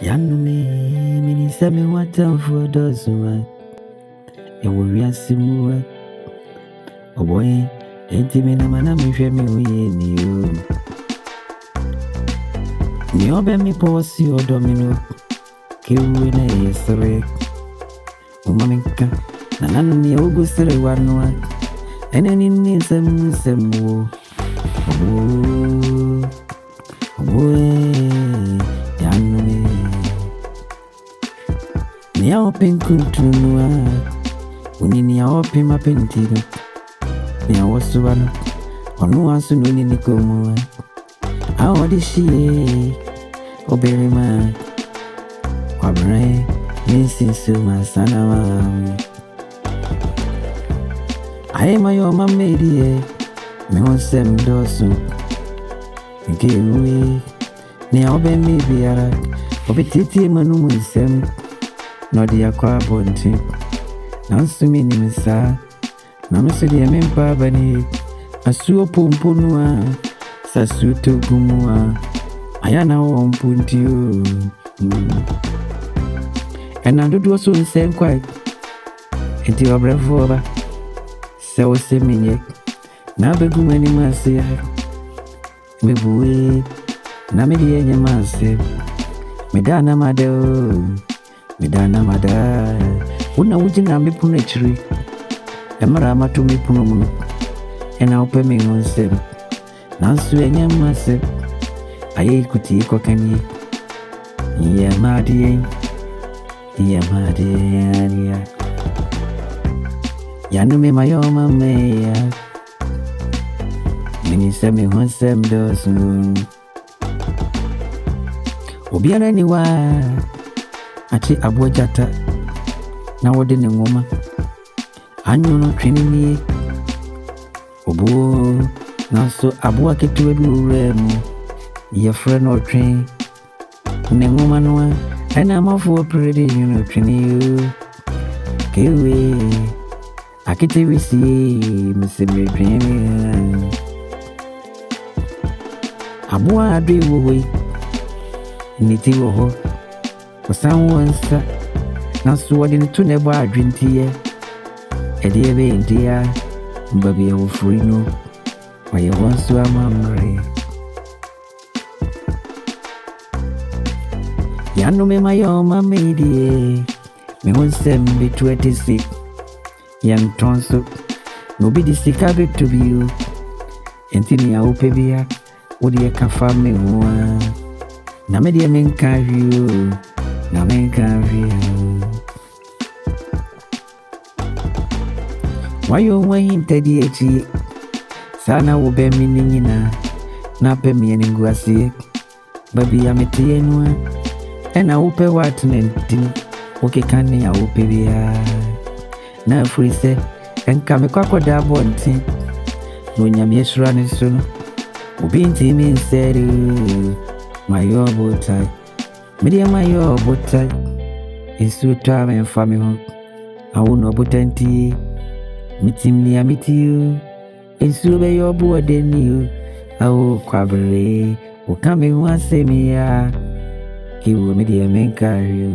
Yanumi mini semi watan for dozuma. E wo wiase mu oh boy, enti me na mana me hwe me oye ni o. Ni obe mi posi odomino. Ke we na yesere. O maminka na nanu ni ogusere wanwa. Eneni ni semu. Oh, yanumi. Ni a open kuntunua. Unini a open mapentino. Ni a wasuano. Onu asu nuni nikomuwa. Awadishie. Oberima. Kwabre. Ninsinsu masana wawe. Aye mayo mamedie. Me onsem dosu. Ngewe. Ni a obe mi biara. Obetiti manu munsem. Nodi ya kwa bonti. Nansumi ni misa. Namisudi ya mimpa bani. Asuo pomponua. Sasuto gumua. Ayana wampuntio. Ena dudu so nsem kwai. Enti obrefo ba. Se wo se minye. Na begu mani mase ya. Mebuwe. Na medi yenye mase. Medana madeo. Medana mada. Una ujina mipune chiri. Emara matu mipuno munu. Ena upe mingonse. Nansu yenye mase. Aye kuti kwa kanye. Yamadi. Yanumi mayoma meya. Mini semi honsem dosu. Obiara ni wa. Achi abojata. Na wode ni ngoma. Anyono twinini. Obo. Nanso abuwa ketuwe biuremu. Yefre no twin. Ni ngoma noa. Ena mafuwa predi yuno twini. Kewe. Akite wisi. Msebe twini. Abuwa adwe wowe. Niti woho. Wasanwu wansa. Nanso wadi nitu nebo adwintiye. Ediebe india. Mbabi ya wufurino. Waye wansu wa mamre. Yanumi mayoma medie. Me wonsem bitu etisi. Yang tonso. Nobi disika bitu biyo. Entini ya upebia. Odi ya kafame huwa. Na media menkavyo. Na menkavyo. Wayo wahintadi echi. Sana ube miningina. Na pe mieningwasi. Babi ya metienwa. Ena upe watu nenti. Ukikani ya upe bia. Na frise. Enkame kwa dabo nti. Nunyami yeshurani sunu. Ubinti minseru. Mayo botai. Media mayo botai. Isu tuwa menfami hon. Awuno botanti. Mitimni ya mitiyo. Isu beyo buwa deniyo. Awu kwa bere. Ukame wase miya. Kiwo media menkario.